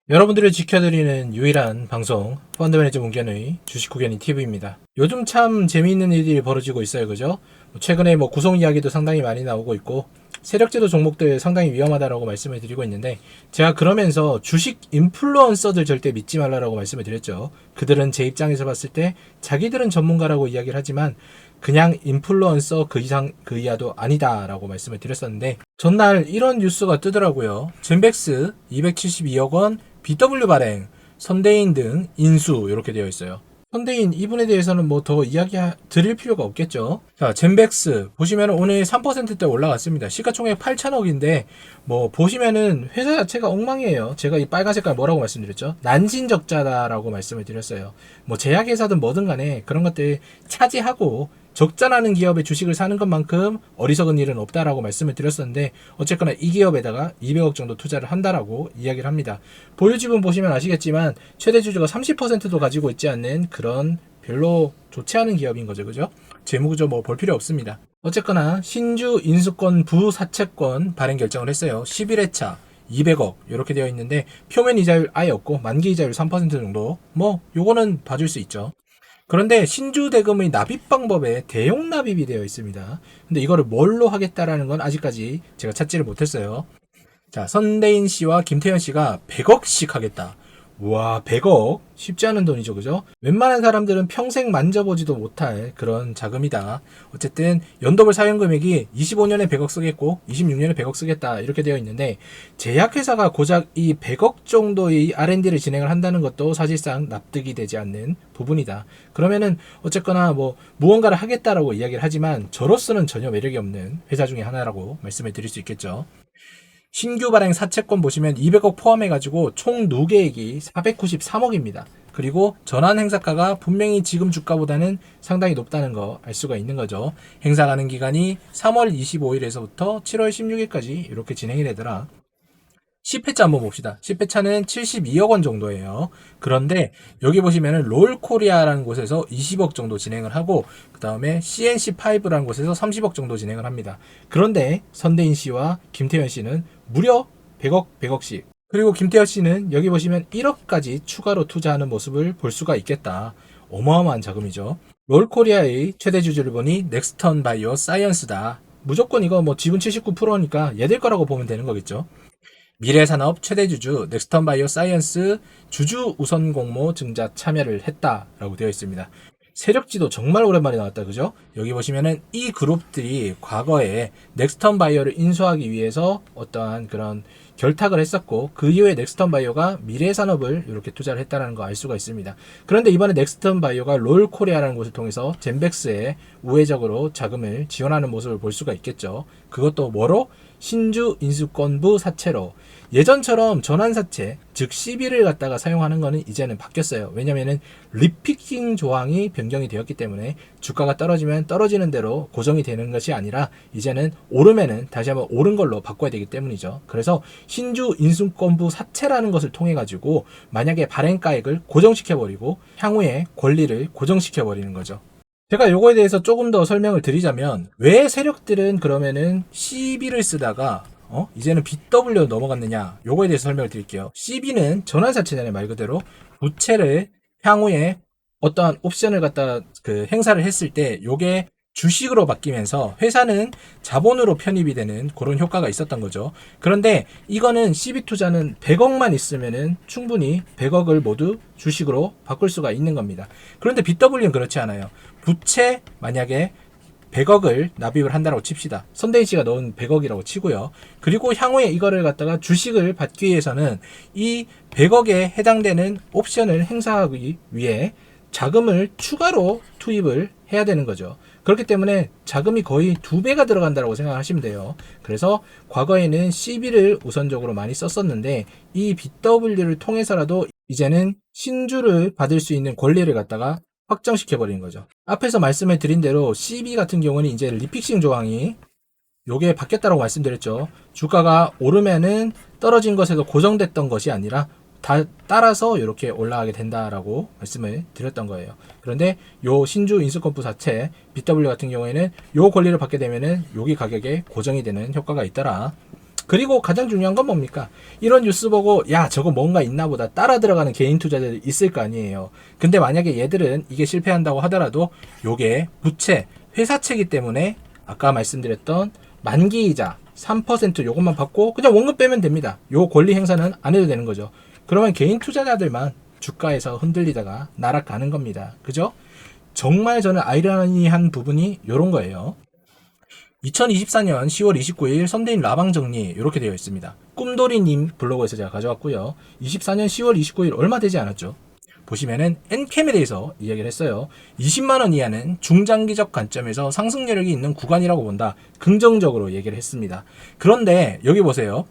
여러분들을 지켜드리는 유일한 방송 펀드매니저 문견의 주식후견이 TV입니다. 요즘 참 재미있는 일들이 벌어지고 있어요. 그죠? 최근에 구성 이야기도 상당히 많이 나오고 있고 세력지도 종목들 상당히 위험하다라고 말씀을 드리고 있는데, 제가 그러면서 주식 인플루언서들 절대 믿지 말라라고 말씀을 드렸죠. 그들은 제 입장에서 봤을 때 자기들은 전문가라고 이야기를 하지만 그냥 인플루언서 그 이상 그 이하도 아니다라고 말씀을 드렸었는데, 전날 이런 뉴스가 뜨더라고요. 젠백스 272억 원 BW 발행, 선대인 등 인수 이렇게 되어 있어요. 선대인 이분에 대해서는 더 이야기 드릴 필요가 없겠죠. 자, 젠백스 보시면 오늘 3%대 올라갔습니다. 시가총액 8천억인데 보시면은 회사 자체가 엉망이에요. 제가 이 빨간 색깔 뭐라고 말씀드렸죠? 난징적자다라고 말씀을 드렸어요. 제약회사든 뭐든 간에 그런 것들 차지하고 적자나는 기업의 주식을 사는 것만큼 어리석은 일은 없다라고 말씀을 드렸었는데, 어쨌거나 이 기업에다가 200억 정도 투자를 한다라고 이야기를 합니다. 보유지분 보시면 아시겠지만 최대 주주가 30%도 가지고 있지 않는 그런 별로 좋지 않은 기업인 거죠. 그죠? 재무구조 볼 필요 없습니다. 어쨌거나 신주 인수권 부사채권 발행 결정을 했어요. 11회차 200억 이렇게 되어 있는데 표면 이자율 아예 없고 만기 이자율 3% 정도, 요거는 봐줄 수 있죠. 그런데 신주 대금의 납입 방법에 대용 납입이 되어 있습니다. 근데 이거를 뭘로 하겠다라는 건 아직까지 제가 찾지를 못했어요. 자, 선대인 씨와 김태현 씨가 100억씩 하겠다. 와, 100억 쉽지 않은 돈이죠. 그죠? 웬만한 사람들은 평생 만져보지도 못할 그런 자금이다. 어쨌든 연도별 사용 금액이 25년에 100억 쓰겠고 26년에 100억 쓰겠다 이렇게 되어 있는데, 제약회사가 고작 이 100억 정도의 R&D를 진행을 한다는 것도 사실상 납득이 되지 않는 부분이다. 그러면은 어쨌거나 무언가를 하겠다라고 이야기를 하지만 저로서는 전혀 매력이 없는 회사 중에 하나라고 말씀을 드릴 수 있겠죠. 신규 발행 사채권 보시면 200억 포함해가지고 총 누계액이 493억입니다. 그리고 전환 행사가가 분명히 지금 주가보다는 상당히 높다는 거 알 수가 있는 거죠. 행사 가는 기간이 3월 25일에서부터 7월 16일까지 이렇게 진행이 되더라. 10회차 한번 봅시다. 10회차는 72억 원 정도예요. 그런데 여기 보시면은 롤코리아라는 곳에서 20억 정도 진행을 하고, 그 다음에 CNC5라는 곳에서 30억 정도 진행을 합니다. 그런데 선대인 씨와 김태현 씨는 무려 100억, 100억씩. 그리고 김태현 씨는 여기 보시면 1억까지 추가로 투자하는 모습을 볼 수가 있겠다. 어마어마한 자금이죠. 롤코리아의 최대 주주를 보니 넥스턴 바이오 사이언스다. 무조건 이거 지분 79%니까 얘들 거라고 보면 되는 거겠죠. 미래산업 최대주주 넥스턴 바이오 사이언스 주주 우선 공모 증자 참여를 했다라고 되어 있습니다. 세력지도 정말 오랜만에 나왔다. 그죠? 여기 보시면은 이 그룹들이 과거에 넥스턴 바이오를 인수하기 위해서 어떠한 그런 결탁을 했었고, 그 이후에 넥스턴 바이오가 미래산업을 이렇게 투자를 했다는 거 알 수가 있습니다. 그런데 이번에 넥스턴 바이오가 롤코리아라는 곳을 통해서 젠백스에 우회적으로 자금을 지원하는 모습을 볼 수가 있겠죠. 그것도 뭐로? 신주 인수권부 사채로. 예전처럼 전환사채, 즉 CB를 갖다가 사용하는 거는 이제는 바뀌었어요. 왜냐면은 리피킹 조항이 변경이 되었기 때문에 주가가 떨어지면 떨어지는 대로 고정이 되는 것이 아니라 이제는 오르면은 다시 한번 오른 걸로 바꿔야 되기 때문이죠. 그래서 신주 인수권부 사채라는 것을 통해 가지고 만약에 발행가액을 고정시켜버리고 향후에 권리를 고정시켜버리는 거죠. 제가 요거에 대해서 조금 더 설명을 드리자면, 왜 세력들은 그러면은 CB를 쓰다가 이제는 BW로 넘어갔느냐, 요거에 대해서 설명을 드릴게요. CB는 전환사채잖아요. 말 그대로 부채를 향후에 어떠한 옵션을 갖다 행사를 했을 때 요게 주식으로 바뀌면서 회사는 자본으로 편입이 되는 그런 효과가 있었던 거죠. 그런데 이거는 CB 투자는 100억만 있으면은 충분히 100억을 모두 주식으로 바꿀 수가 있는 겁니다. 그런데 BW는 그렇지 않아요. 부채 만약에 100억을 납입을 한다고 칩시다. 선대인 씨가 넣은 100억이라고 치고요. 그리고 향후에 이거를 갖다가 주식을 받기 위해서는 이 100억에 해당되는 옵션을 행사하기 위해 자금을 추가로 투입을 해야 되는 거죠. 그렇기 때문에 자금이 거의 2배가 들어간다고 생각하시면 돼요. 그래서 과거에는 CB를 우선적으로 많이 썼었는데, 이 BW를 통해서라도 이제는 신주를 받을 수 있는 권리를 갖다가 확정시켜버리는 거죠. 앞에서 말씀을 드린 대로 CB 같은 경우는 이제 리픽싱 조항이 요게 바뀌었다고 말씀드렸죠. 주가가 오르면은 떨어진 것에서 고정됐던 것이 아니라 따라서 이렇게 올라가게 된다라고 말씀을 드렸던 거예요. 그런데 요 신주 인수권부 사채 BW 같은 경우에는 요 권리를 받게 되면은 여기 가격에 고정이 되는 효과가 있더라. 그리고 가장 중요한 건 뭡니까? 이런 뉴스 보고 야 저거 뭔가 있나 보다 따라 들어가는 개인 투자자들이 있을 거 아니에요. 근데 만약에 얘들은 이게 실패한다고 하더라도 요게 부채, 회사채기 때문에 아까 말씀드렸던 만기이자 3% 요것만 받고 그냥 원금 빼면 됩니다. 요 권리 행사는 안 해도 되는 거죠. 그러면 개인 투자자들만 주가에서 흔들리다가 날아가는 겁니다. 그죠? 정말 저는 아이러니한 부분이 요런 거예요. 2024년 10월 29일 선대인 라방 정리 이렇게 되어 있습니다. 꿈돌이님 블로그에서 제가 가져왔고요. 24년 10월 29일 얼마 되지 않았죠. 보시면은 엔캠에 대해서 이야기를 했어요. 20만원 이하는 중장기적 관점에서 상승여력이 있는 구간이라고 본다. 긍정적으로 얘기를 했습니다. 그런데 여기 보세요.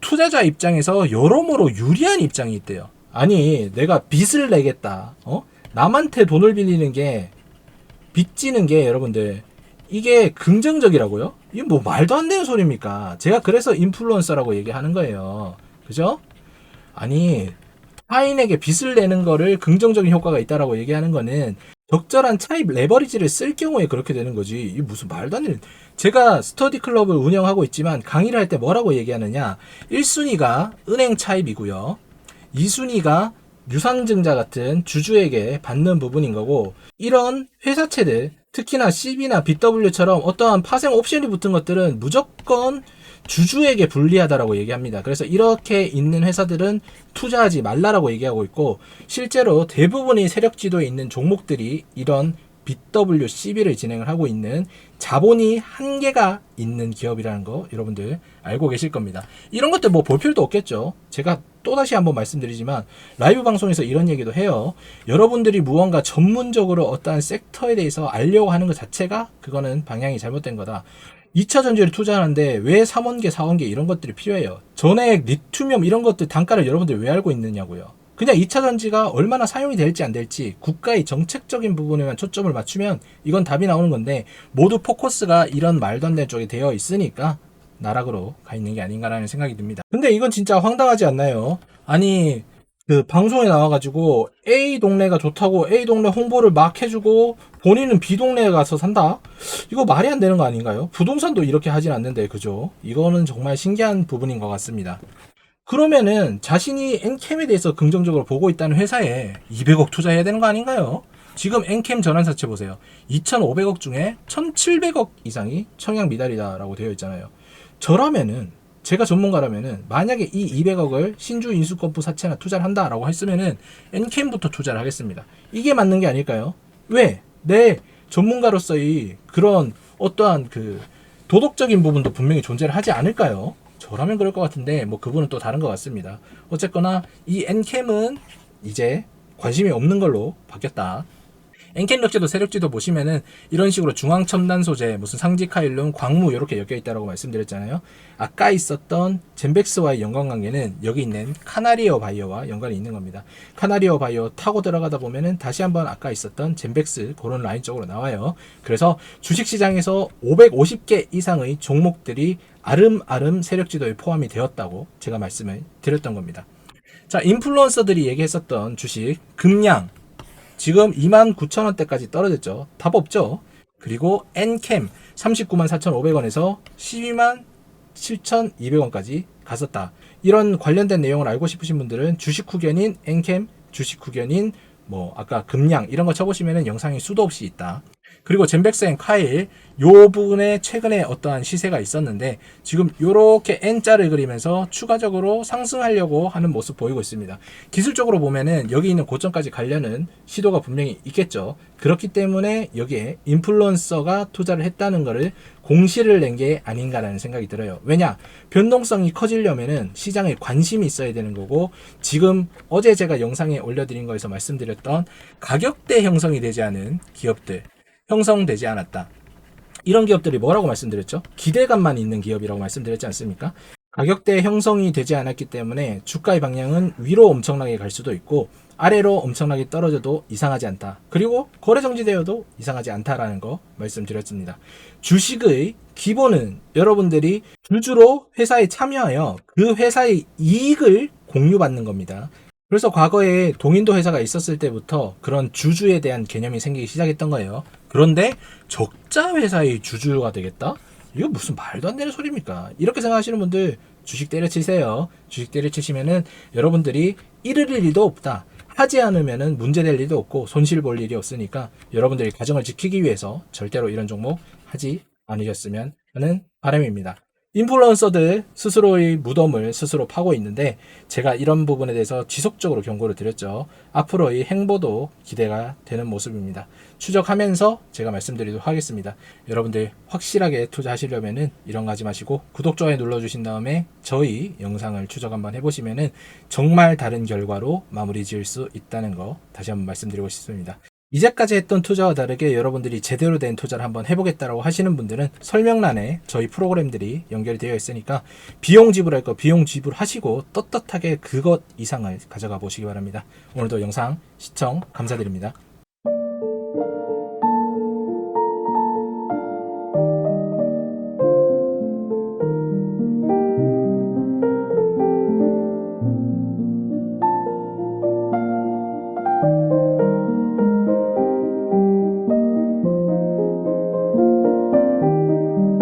투자자 입장에서 여러모로 유리한 입장이 있대요. 아니 내가 빚을 내겠다. 남한테 돈을 빌리는 게 빚지는 게 여러분들 이게 긍정적이라고요? 이게 뭐 말도 안 되는 소리입니까? 제가 그래서 인플루언서라고 얘기하는 거예요. 그죠? 아니 타인에게 빚을 내는 거를 긍정적인 효과가 있다라고 얘기하는 거는 적절한 차입 레버리지를 쓸 경우에 그렇게 되는 거지. 이게 무슨 말도 안 되는. 제가 스터디 클럽을 운영하고 있지만 강의를 할 때 뭐라고 얘기하느냐. 1순위가 은행 차입이고요. 2순위가 유상증자 같은 주주에게 받는 부분인 거고 이런 회사채들 특히나 CB나 BW처럼 어떠한 파생 옵션이 붙은 것들은 무조건 주주에게 불리하다라고 얘기합니다. 그래서 이렇게 있는 회사들은 투자하지 말라라고 얘기하고 있고 실제로 대부분의 세력 지도에 있는 종목들이 이런 BWCB를 진행을 하고 있는 자본이 한계가 있는 기업이라는 거 여러분들 알고 계실 겁니다. 이런 것들 뭐 볼 필요도 없겠죠. 제가 또다시 한번 말씀드리지만 라이브 방송에서 이런 얘기도 해요. 여러분들이 무언가 전문적으로 어떠한 섹터에 대해서 알려고 하는 것 자체가 그거는 방향이 잘못된 거다. 2차 전지를 투자하는데 왜 3원계, 4원계 이런 것들이 필요해요? 전액, 리튬이엄 이런 것들 단가를 여러분들 왜 알고 있느냐고요. 그냥 2차 전지가 얼마나 사용이 될지 안 될지 국가의 정책적인 부분에만 초점을 맞추면 이건 답이 나오는 건데 모두 포커스가 이런 말도 안 되는 쪽에 되어 있으니까 나락으로 가 있는 게 아닌가라는 생각이 듭니다. 근데 이건 진짜 황당하지 않나요? 아니 그 방송에 나와가지고 A 동네가 좋다고 A 동네 홍보를 막 해주고 본인은 B 동네에 가서 산다? 이거 말이 안 되는 거 아닌가요? 부동산도 이렇게 하진 않는데 그죠? 이거는 정말 신기한 부분인 것 같습니다. 그러면은 자신이 엔캠에 대해서 긍정적으로 보고 있다는 회사에 200억 투자해야 되는 거 아닌가요? 지금 엔캠 전환사채 보세요. 2,500억 중에 1,700억 이상이 청약 미달이다라고 되어 있잖아요. 저라면은 제가 전문가라면은 만약에 이 200억을 신주 인수권부 사채나 투자를 한다라고 했으면은 엔캠부터 투자를 하겠습니다. 이게 맞는 게 아닐까요? 왜? 내 전문가로서의 그런 어떠한 그 도덕적인 부분도 분명히 존재를 하지 않을까요? 저라면 그럴 것 같은데 뭐 그분은 또 다른 것 같습니다. 어쨌거나 이 엔캠은 이제 관심이 없는 걸로 바뀌었다. 엔캠력지도 세력지도 보시면은 이런 식으로 중앙첨단 소재, 무슨 상지카일륨, 광무 이렇게 엮여 있다라고 말씀드렸잖아요. 아까 있었던 젠백스와의 연관관계는 여기 있는 카나리어 바이오와 연관이 있는 겁니다. 카나리어 바이오 타고 들어가다 보면은 다시 한번 아까 있었던 젠백스 그런 라인 쪽으로 나와요. 그래서 주식시장에서 550개 이상의 종목들이 아름아름 세력지도에 포함이 되었다고 제가 말씀을 드렸던 겁니다. 자, 인플루언서들이 얘기했었던 주식 금량 지금 29,000원대까지 떨어졌죠. 답 없죠. 그리고 엔캠 394,500원에서 127,200원까지 갔었다. 이런 관련된 내용을 알고 싶으신 분들은 주식 후견인 엔캠, 주식 후견인 뭐 아까 금량 이런 거 쳐보시면은 영상이 수도 없이 있다. 그리고 젠백스 앤 카일 요 부분에 최근에 어떠한 시세가 있었는데 지금 요렇게 N자를 그리면서 추가적으로 상승하려고 하는 모습 보이고 있습니다. 기술적으로 보면은 여기 있는 고점까지 가려는 시도가 분명히 있겠죠. 그렇기 때문에 여기에 인플루언서가 투자를 했다는 거를 공시를 낸 게 아닌가라는 생각이 들어요. 왜냐? 변동성이 커지려면은 시장에 관심이 있어야 되는 거고 지금 어제 제가 영상에 올려드린 거에서 말씀드렸던 가격대 형성이 되지 않은 기업들 형성되지 않았다. 이런 기업들이 뭐라고 말씀드렸죠? 기대감만 있는 기업이라고 말씀드렸지 않습니까? 가격대 형성이 되지 않았기 때문에 주가의 방향은 위로 엄청나게 갈 수도 있고 아래로 엄청나게 떨어져도 이상하지 않다. 그리고 거래 정지되어도 이상하지 않다라는 거 말씀드렸습니다. 주식의 기본은 여러분들이 주주로 회사에 참여하여 그 회사의 이익을 공유받는 겁니다. 그래서 과거에 동인도 회사가 있었을 때부터 그런 주주에 대한 개념이 생기기 시작했던 거예요. 그런데 적자 회사의 주주가 되겠다? 이거 무슨 말도 안 되는 소리입니까? 이렇게 생각하시는 분들 주식 때려치세요. 주식 때려치시면은 여러분들이 잃을 일도 없다. 하지 않으면은 문제될 일도 없고 손실 볼 일이 없으니까 여러분들이 가정을 지키기 위해서 절대로 이런 종목 하지 않으셨으면 하는 바람입니다. 인플루언서들 스스로의 무덤을 스스로 파고 있는데 제가 이런 부분에 대해서 지속적으로 경고를 드렸죠. 앞으로의 행보도 기대가 되는 모습입니다. 추적하면서 제가 말씀드리도록 하겠습니다. 여러분들 확실하게 투자하시려면은 이런 거 하지 마시고 구독, 좋아요 눌러주신 다음에 저희 영상을 추적 한번 해보시면은 정말 다른 결과로 마무리 지을 수 있다는 거 다시 한번 말씀드리고 싶습니다. 이제까지 했던 투자와 다르게 여러분들이 제대로 된 투자를 한번 해보겠다라고 하시는 분들은 설명란에 저희 프로그램들이 연결이 되어 있으니까 비용 지불할 거 비용 지불하시고 떳떳하게 그것 이상을 가져가 보시기 바랍니다. 오늘도 영상 시청 감사드립니다.